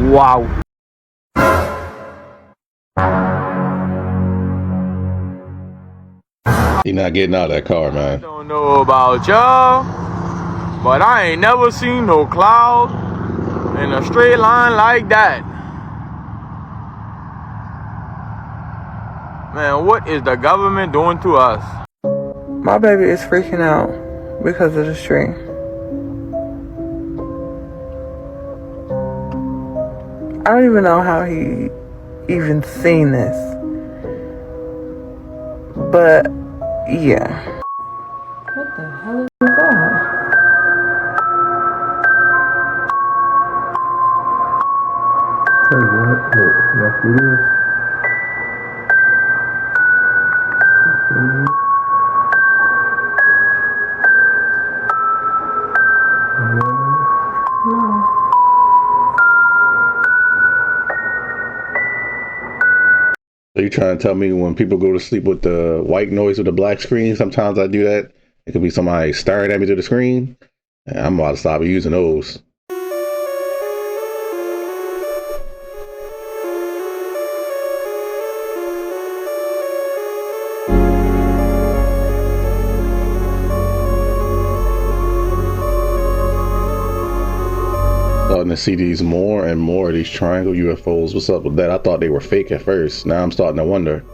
Wow. He not getting out of that car, man. Don't know about y'all, but I ain't never seen no cloud in a straight line like that. Man, what is the government doing to us? My baby is freaking out because of this tree. I don't even know how he even seen this. But, yeah. What the hell is that? Are you trying to tell me when people go to sleep with the white noise with the black screen, sometimes I do that? It could be somebody staring at me through the screen. And I'm about to stop using those. Starting to see these more and more of these triangle UFOs. What's up with that? I thought they were fake at first. Now I'm starting to wonder.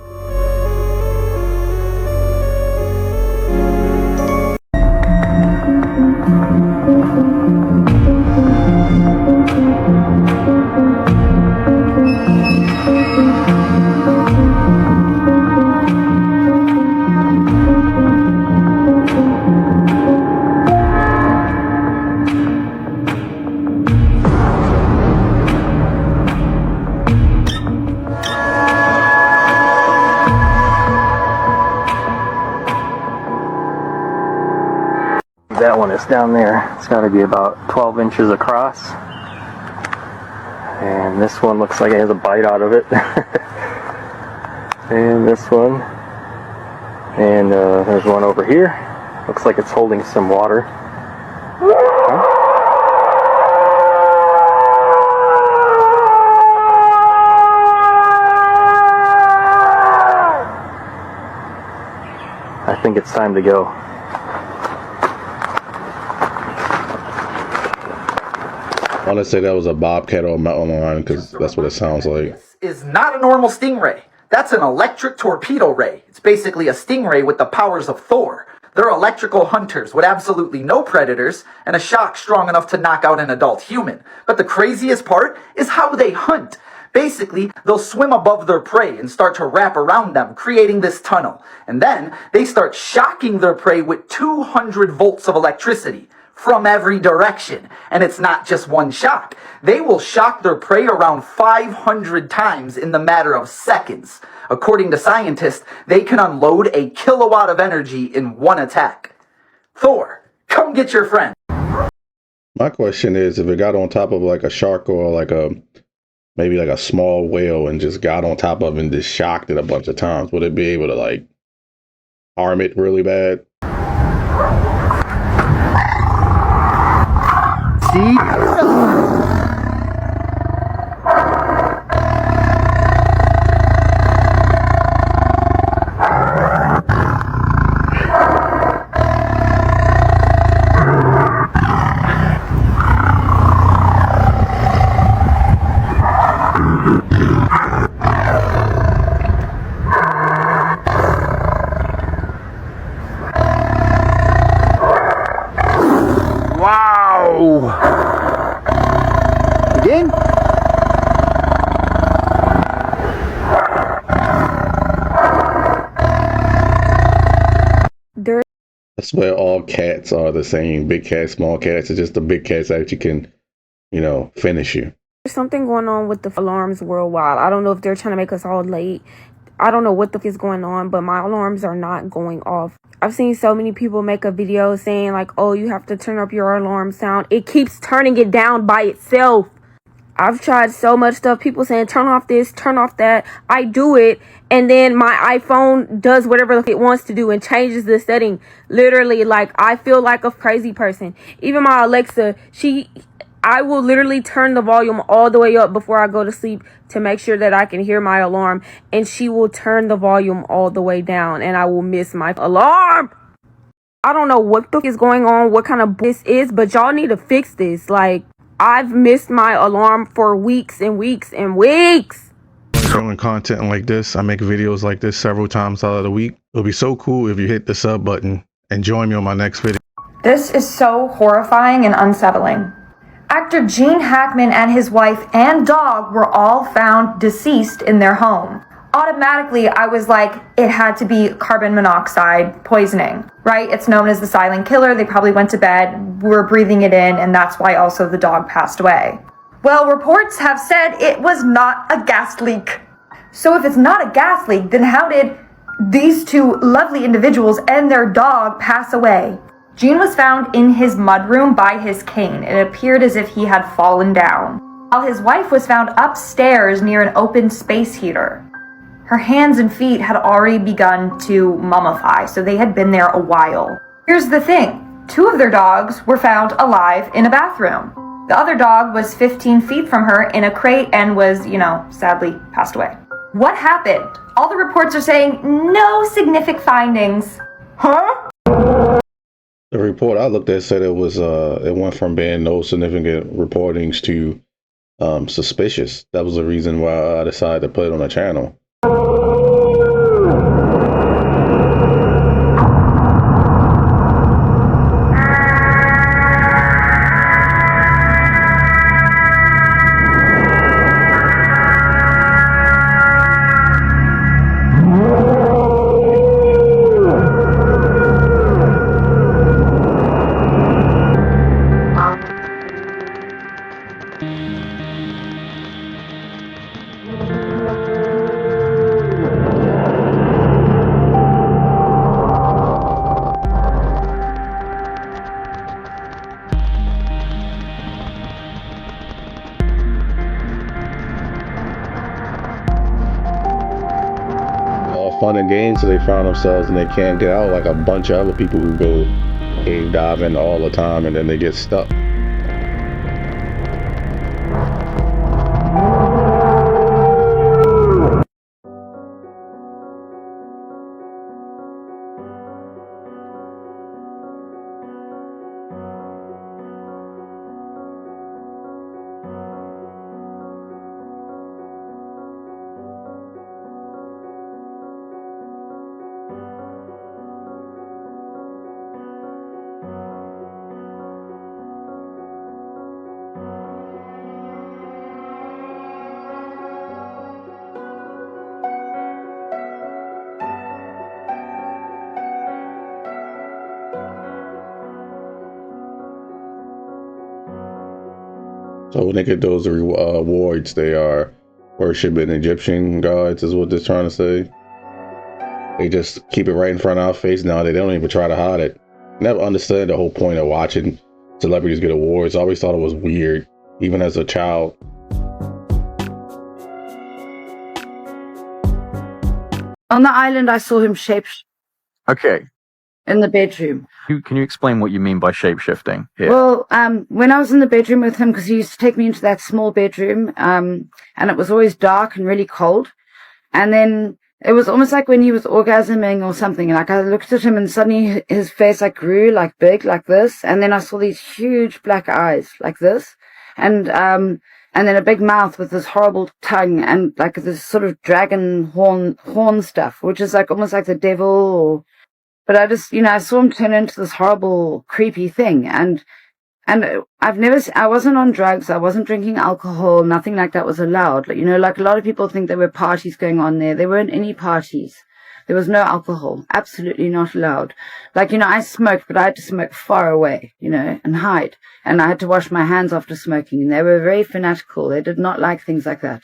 That one is down there. It's got to be about 12 inches across. And this one looks like it has a bite out of it. And this one. And there's one over here. Looks like it's holding some water. Huh? I think it's time to go. I want to say that was a bobcat or a mountain lion because that's what it sounds like. This is not a normal stingray. That's an electric torpedo ray. It's basically a stingray with the powers of Thor. They're electrical hunters with absolutely no predators and a shock strong enough to knock out an adult human. But the craziest part is how they hunt. Basically, they'll swim above their prey and start to wrap around them, creating this tunnel. And then they start shocking their prey with 200 volts of electricity from every direction. And it's not just one shock. They will shock their prey around 500 times in the matter of seconds. According to scientists, they can unload a kilowatt of energy in one attack. Thor, come get your friend. My question is, if it got on top of like a shark or like maybe like a small whale and just got on top of it and just shocked it a bunch of times, would it be able to like harm it really bad? See? Wow. Again? That's where all cats are the same. Big cats, small cats. It's just the big cats that you can, finish you. There's something going on with the alarms worldwide. I don't know if they're trying to make us all late. I don't know what the f is going on, but my alarms are not going off. I've seen so many people make a video saying like, oh, you have to turn up your alarm sound. It keeps turning it down by itself. I've tried so much stuff. People saying, turn off this, turn off that. I do it. And then my iPhone does whatever it wants to do and changes the setting. Literally, like, I feel like a crazy person. Even my Alexa, I will literally turn the volume all the way up before I go to sleep to make sure that I can hear my alarm. And she will turn the volume all the way down and I will miss my alarm. I don't know what the f is going on, what kind of this is, but y'all need to fix this. Like, I've missed my alarm for weeks and weeks and weeks. Doing content like this, I make videos like this several times out of the week. It'll be so cool if you hit the sub button and join me on my next video. This is so horrifying and unsettling. Actor Gene Hackman and his wife and dog were all found deceased in their home. Automatically, I was like, it had to be carbon monoxide poisoning, right? It's known as the silent killer. They probably went to bed, were breathing it in, and that's why also the dog passed away. Well, reports have said it was not a gas leak. So if it's not a gas leak, then how did these two lovely individuals and their dog pass away? Gene was found in his mudroom by his cane. It appeared as if he had fallen down, while his wife was found upstairs near an open space heater. Her hands and feet had already begun to mummify, so they had been there a while. Here's the thing. 2 of their dogs were found alive in a bathroom. The other dog was 15 feet from her in a crate and was, sadly passed away. What happened? All the reports are saying no significant findings. Huh? The report I looked at said it was it went from being no significant reportings to suspicious. That was the reason why I decided to put it on the channel. Fun and games, so they found themselves and they can't get out, like a bunch of other people who go cave diving all the time and then they get stuck. So when they get those rewards, they are worshiping Egyptian gods, is what they're trying to say. They just keep it right in front of our face now. They don't even try to hide it. Never understood the whole point of watching celebrities get awards. I always thought it was weird, even as a child. On the island, I saw him shape Okay. in the bedroom. Can you explain what you mean by shape-shifting here? Well, when I was in the bedroom with him, because he used to take me into that small bedroom, and it was always dark and really cold. And then it was almost like when he was orgasming or something. Like I looked at him and suddenly his face grew big like this. And then I saw these huge black eyes like this. And then a big mouth with this horrible tongue and this sort of dragon horn stuff, which is almost like the devil. But I just, I saw him turn into this horrible, creepy thing. And I wasn't on drugs. I wasn't drinking alcohol. Nothing like that was allowed. A lot of people think there were parties going on there. There weren't any parties. There was no alcohol. Absolutely not allowed. I smoked, but I had to smoke far away, and hide. And I had to wash my hands after smoking. And they were very fanatical. They did not like things like that.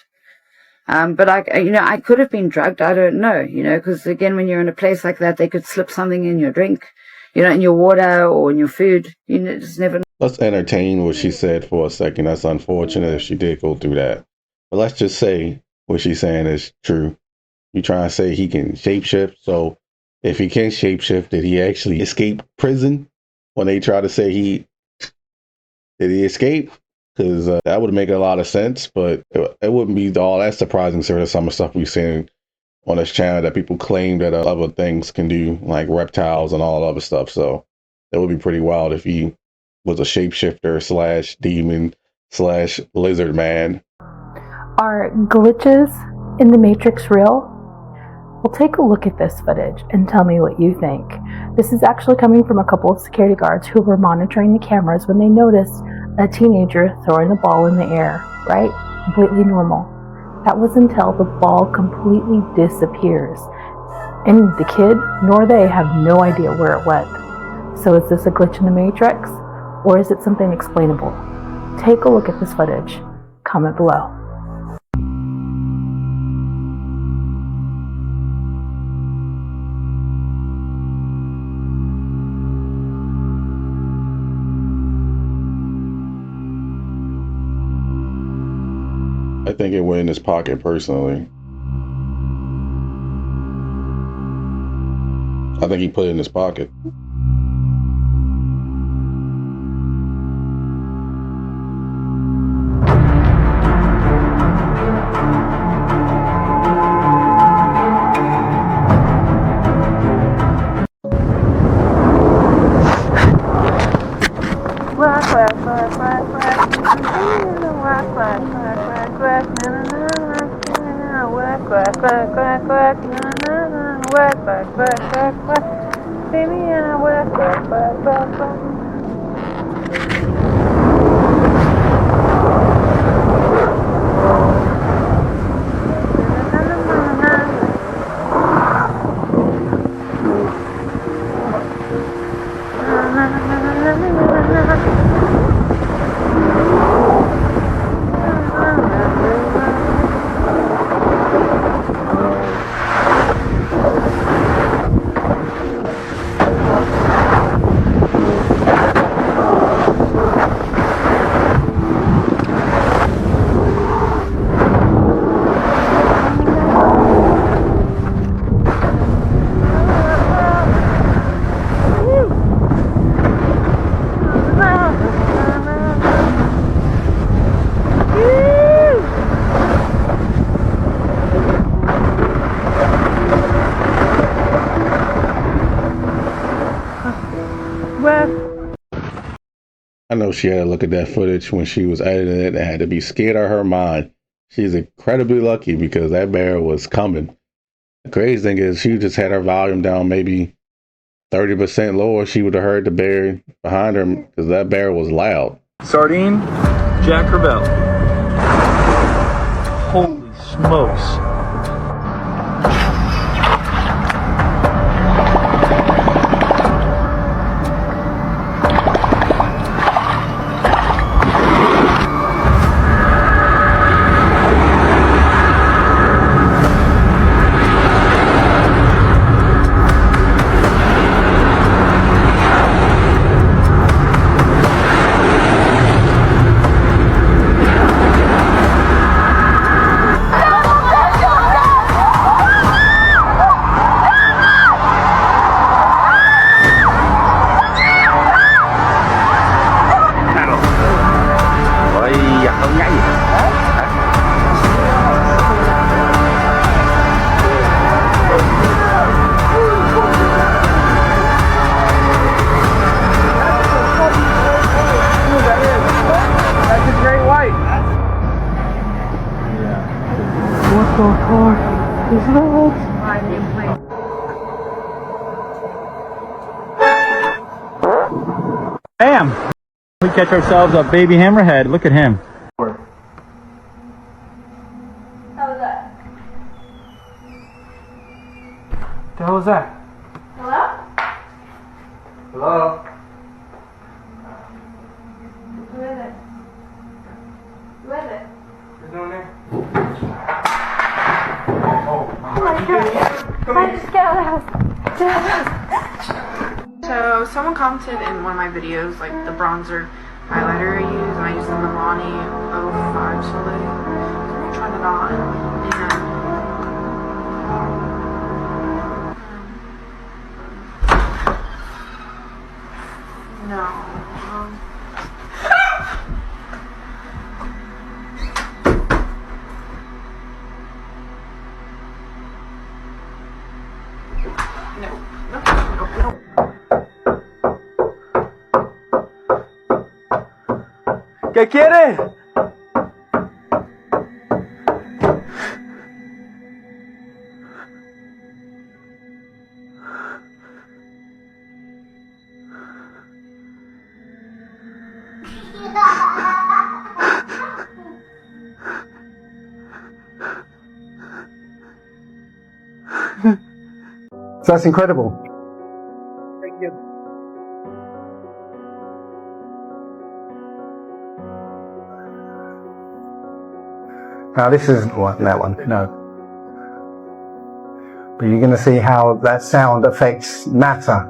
But I could have been drugged. I don't know, because again, when you're in a place like that, they could slip something in your drink, in your water or in your food. Just never know. Let's entertain what she said for a second. That's unfortunate if she did go through that. But let's just say what she's saying is true. You trying to say he can shapeshift. So if he can shapeshift, did he actually escape prison? When they try to say did he escape? because that would make a lot of sense, but it wouldn't be all that surprising sort of some of the stuff we've seen on this channel that people claim that other things can do, like reptiles and all that other stuff. So that would be pretty wild if he was a shapeshifter slash demon slash lizard man. Are glitches in the Matrix real? Well, take a look at this footage and tell me what you think. This is actually coming from a couple of security guards who were monitoring the cameras when they noticed a teenager throwing the ball in the air, right? Completely normal. That was until the ball completely disappears. And the kid, nor they, have no idea where it went. So is this a glitch in the Matrix? Or is it something explainable? Take a look at this footage. Comment below. I think it went in his pocket personally. I think he put it in his pocket. I know she had to look at that footage when she was editing it and had to be scared out of her mind. She's incredibly lucky because that bear was coming. The crazy thing is she just had her volume down maybe 30% lower. She would have heard the bear behind her because that bear was loud. Sardine, Jack Crevel. Holy smokes. Bam! We catch ourselves a baby hammerhead. Look at him. How was that? The hell was that? Hello? Hello? Who is it? Who is it? Who's doing there? Oh my god. I just get out of the house. Get out of the house. So someone commented in one of my videos, like the bronzer highlighter I use, and I use the Milani 05 Soleil. So I'm trying it on, and no. ¿Qué quiere? So that's incredible. Thank you. Now this isn't that one, no. But you're going to see how that sound affects matter.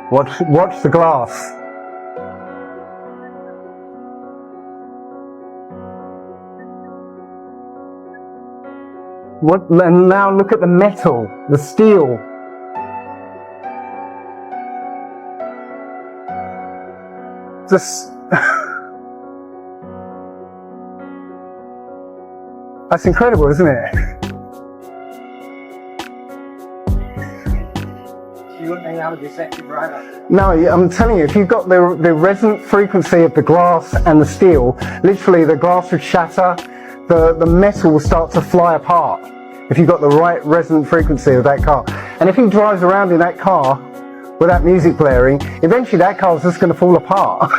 Watch the glass. And now look at the metal, the steel. Just that's incredible, isn't it? You wouldn't hang out with your sexy bride. No, I'm telling you, if you've got the resonant frequency of the glass and the steel, literally the glass would shatter, the metal will start to fly apart if you've got the right resonant frequency of that car. And if he drives around in that car with that music blaring, eventually that car's just going to fall apart.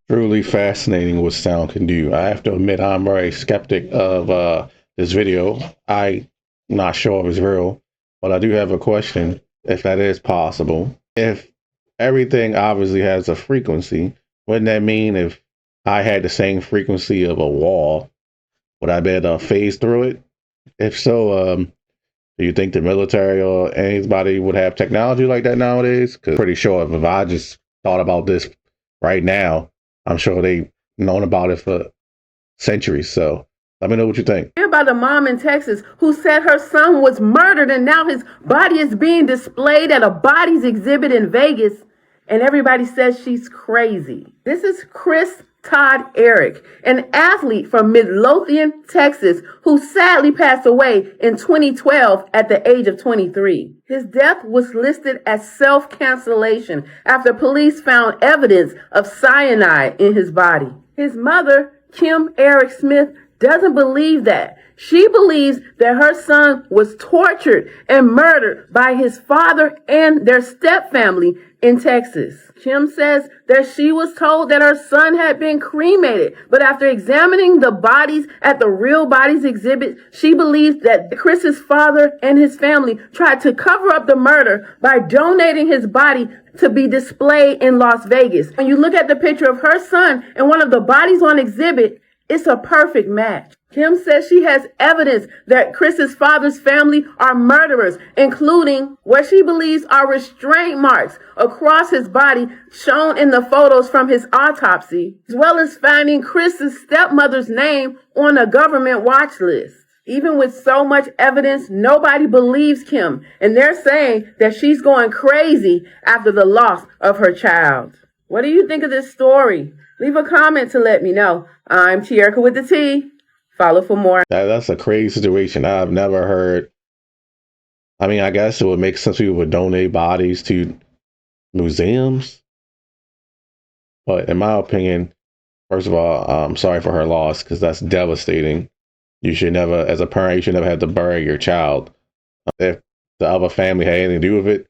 Truly fascinating what sound can do. I have to admit, I'm very skeptic of this video. I'm not sure if it's real, but I do have a question, if that is possible. If everything obviously has a frequency, wouldn't that mean if I had the same frequency of a wall, would I be able to phase through it? If so, do you think the military or anybody would have technology like that nowadays? Because I'm pretty sure if I just thought about this right now, I'm sure they've known about it for centuries. So let me know what you think. About a mom in Texas who said her son was murdered and now his body is being displayed at a bodies exhibit in Vegas, and everybody says she's crazy. This is Chris Todd Eric, an athlete from Midlothian, Texas, who sadly passed away in 2012 at the age of 23. His death was listed as self-cancellation after police found evidence of cyanide in his body. His mother, Kim Eric Smith, doesn't believe that. She believes that her son was tortured and murdered by his father and their stepfamily in Texas. Kim says that she was told that her son had been cremated, but after examining the bodies at the Real Bodies exhibit, she believes that Chris's father and his family tried to cover up the murder by donating his body to be displayed in Las Vegas. When you look at the picture of her son and one of the bodies on exhibit, it's a perfect match. Kim says she has evidence that Chris's father's family are murderers, including what she believes are restraint marks across his body shown in the photos from his autopsy, as well as finding Chris's stepmother's name on a government watch list. Even with so much evidence, nobody believes Kim, and they're saying that she's going crazy after the loss of her child. What do you think of this story? Leave a comment to let me know. I'm Tierka with the T. Follow for more. That's a crazy situation. I've never heard. I mean, I guess it would make sense people would donate bodies to museums. But in my opinion, first of all, I'm sorry for her loss because that's devastating. You should never, as a parent, you should never have to bury your child. If the other family had anything to do with it,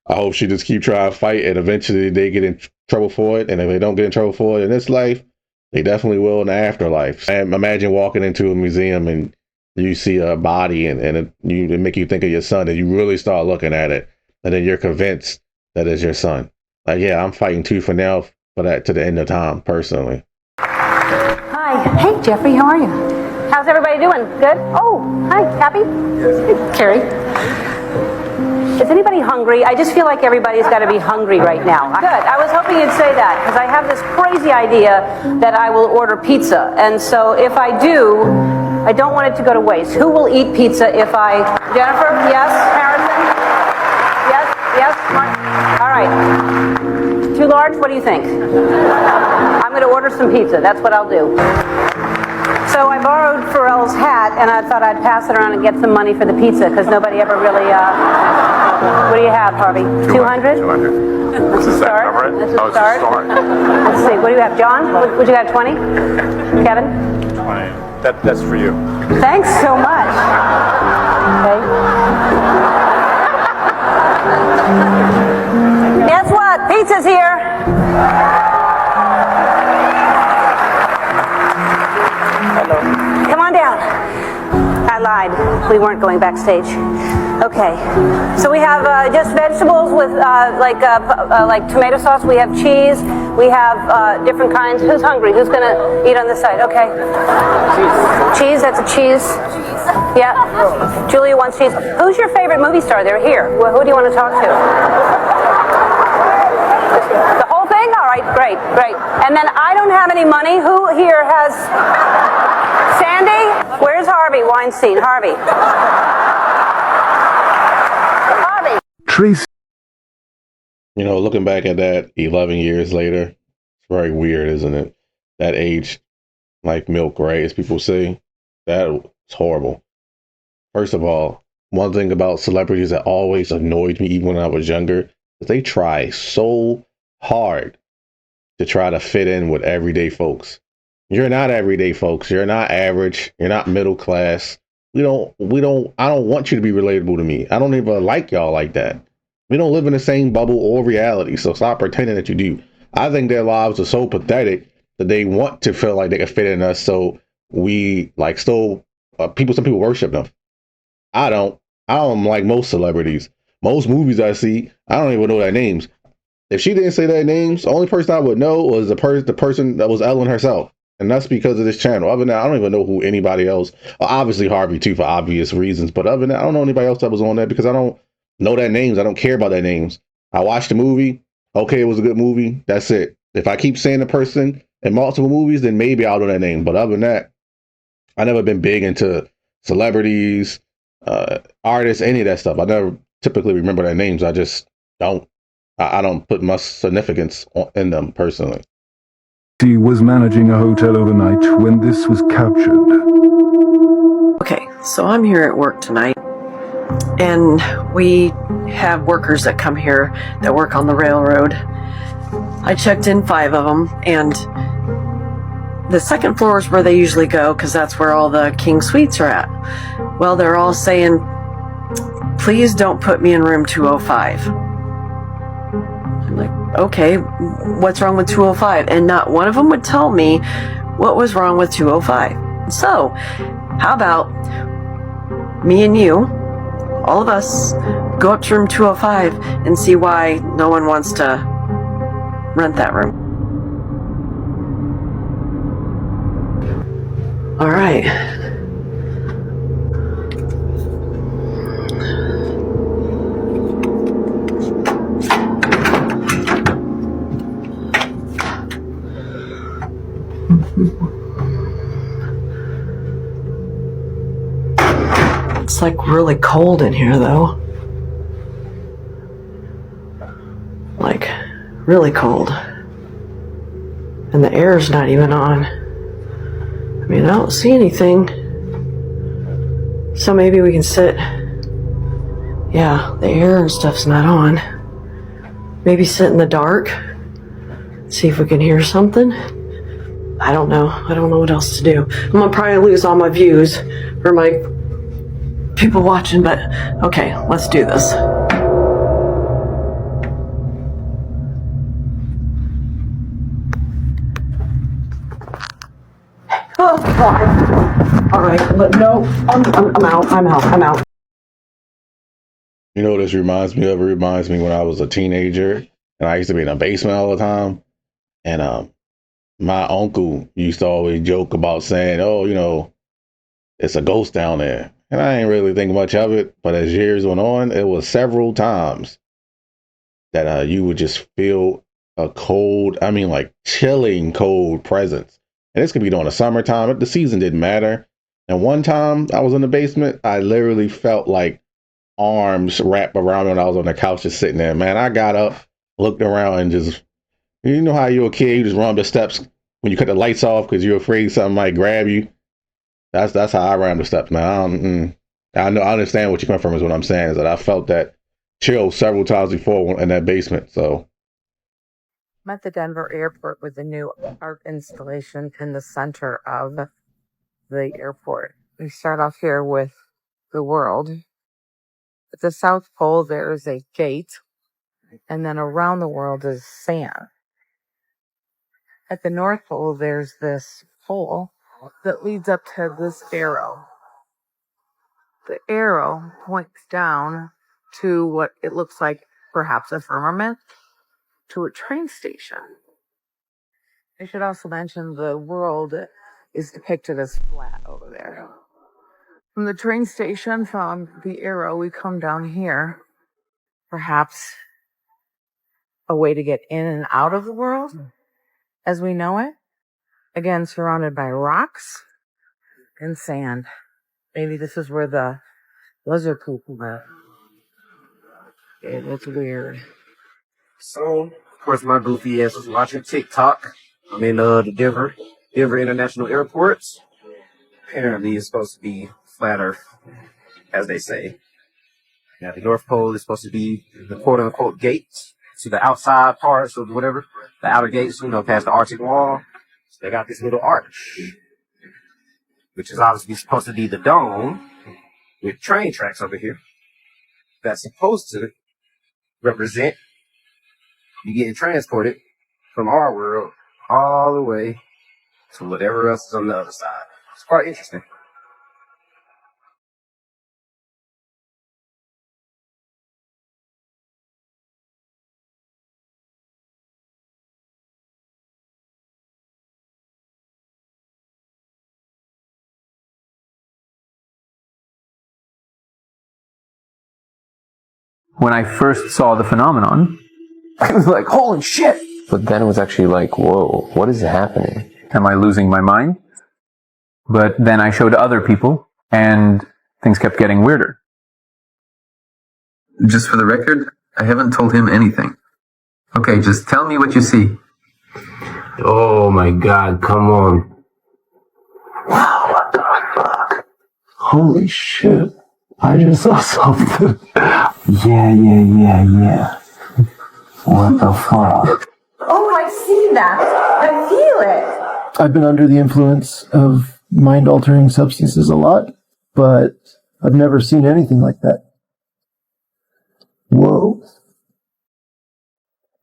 I hope she just keep trying to fight and eventually they get in trouble for it. And if they don't get in trouble for it in this life, they definitely will in the afterlife. And imagine walking into a museum and you see a body and it make you think of your son and you really start looking at it. And then you're convinced that it's your son. Like, yeah, I'm fighting tooth and nail for that to the end of time, personally. Hi. Hey, Jeffrey, how are you? How's everybody doing? Good? Oh, hi, Happy? Yes. Carrie? Is anybody hungry? I just feel like everybody's got to be hungry right now. Good. I was hoping you'd say that because I have this crazy idea that I will order pizza. And so if I do, I don't want it to go to waste. Who will eat pizza if I... Jennifer? Yes? Harrison? Yes? Yes? All right. Too large? What do you think? I'm going to order some pizza. That's what I'll do. So I borrowed Pharrell's hat, and I thought I'd pass it around and get some money for the pizza, because nobody ever really, what do you have, Harvey? 200? 200. That's a start. That's a start. Let's see, what do you have, John? Would you have 20? Kevin? 20. That's for you. Thanks so much. Okay. Guess what? Pizza's here. Hello. Come on down. I lied. We weren't going backstage. Okay. So we have just vegetables with like tomato sauce. We have cheese. We have different kinds. Who's hungry? Who's gonna eat on this side? Okay. Cheese. That's a cheese. Yeah. Julia wants cheese. Who's your favorite movie star? They're here. Well, who do you want to talk to? The whole thing? All right. Great. Great. And then I don't have any money. Who here has? Sandy? Where's Harvey Weinstein? Harvey. Harvey. Tracy. You know, looking back at that 11 years later, it's very weird, isn't it? That age, like milk, right? As people say, that's horrible. First of all, one thing about celebrities that always annoyed me, even when I was younger, is they try so hard to try to fit in with everyday folks. You're not everyday folks. You're not average. You're not middle class. I don't want you to be relatable to me. I don't even like y'all like that. We don't live in the same bubble or reality, so stop pretending that you do. I think their lives are so pathetic that they want to feel like they can fit in us, so we like still some people worship them. I don't like most celebrities. Most movies I see, I don't even know their names. If she didn't say their names, the only person I would know was the person that was Ellen herself. And that's because of this channel. Other than that, I don't even know who anybody else. Obviously Harvey too, for obvious reasons. But other than that, I don't know anybody else that was on there because I don't know their names. I don't care about their names. I watched the movie. Okay, it was a good movie. That's it. If I keep saying the person in multiple movies, then maybe I'll know their name. But other than that, I never been big into celebrities, artists, any of that stuff. I never typically remember their names. I just don't. I don't put much significance in them personally. He was managing a hotel overnight when this was captured. Okay, so I'm here at work tonight, and we have workers that come here that work on the railroad. I checked in 5 of them, and the second floor is where they usually go because that's where all the king suites are at. Well, they're all saying, please don't put me in room 205. I'm like, okay, what's wrong with 205? And not one of them would tell me what was wrong with 205. So, how about me and you, all of us, go up to room 205 and see why no one wants to rent that room. All right. It's like really cold in here though. Like really cold. And the air's not even on. I mean, I don't see anything. So maybe we can sit. Yeah, the air and stuff's not on. Maybe sit in the dark. See if we can hear something. I don't know. I don't know what else to do. I'm gonna probably lose all my views for my people watching, but okay, let's do this. Oh, all right, no, I'm out. You know what this reminds me of? It reminds me when I was a teenager and I used to be in a basement all the time. And my uncle used to always joke about saying, oh, you know, it's a ghost down there. And I ain't really think much of it. But as years went on, it was several times that you would just feel a cold, I mean, like chilling cold presence. And this could be during the summertime. The season didn't matter. And one time I was in the basement, I literally felt like arms wrapped around me when I was on the couch just sitting there. Man, I got up, looked around, and just, you know how you're a kid, you just run up the steps when you cut the lights off because you're afraid something might grab you. That's how I ran the steps, man. I understand what you're coming from. Is what I'm saying is that I felt that chill several times before in that basement. So I'm at the Denver airport with a new art installation in the center of the airport. We start off here with the world. At the South Pole, there is a gate, and then around the world is sand. At the North Pole, there's this pole that leads up to this arrow. The arrow points down to what it looks like perhaps a firmament, to a train station. I should also mention the world is depicted as flat over there. From the train station, from the arrow, we come down here. Perhaps a way to get in and out of the world as we know it. Again, surrounded by rocks and sand. Maybe this is where the lizard people live. It looks weird. So, of course, my goofy ass was watching TikTok. I'm in the Denver International Airport. Apparently, it's supposed to be flat Earth, as they say. Now, the North Pole is supposed to be the quote-unquote gates to the outside parts of whatever, the outer gates, past the Arctic wall. So they got this little arch, which is obviously supposed to be the dome with train tracks over here. That's supposed to represent you getting transported from our world all the way to whatever else is on the other side. It's quite interesting. When I first saw the phenomenon, I was like, holy shit! But then it was actually like, whoa, what is happening? Am I losing my mind? But then I showed other people, and things kept getting weirder. Just for the record, I haven't told him anything. Okay, just tell me what you see. Oh my god, come on. Wow, what the fuck? Holy shit. I just saw something. Yeah. What the fuck? Oh, I see that. I feel it. I've been under the influence of mind-altering substances a lot, but I've never seen anything like that. Whoa.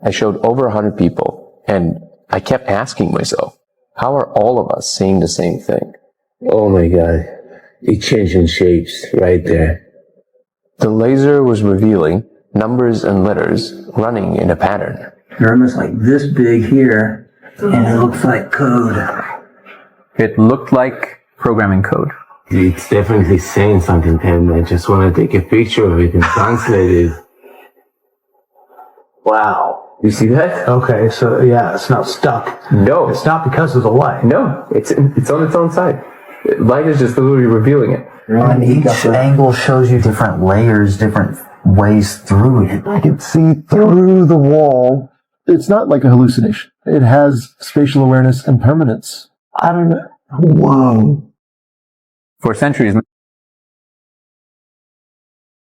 I showed over 100 people, and I kept asking myself, how are all of us seeing the same thing? Oh my god. It changing shapes right there. The laser was revealing numbers and letters running in a pattern. They're almost like this big here, and it looks like code. It looked like programming code. It's definitely saying something, Pen. I just want to take a picture of it and translate it. Wow. You see that? Okay, so yeah, it's not stuck. No. It's not because of the light. No, it's on its own side. Light is just literally revealing it. And each angle shows you different layers, different ways through it. I can see through the wall. It's not like a hallucination. It has spatial awareness and permanence. I don't know. Whoa. For centuries,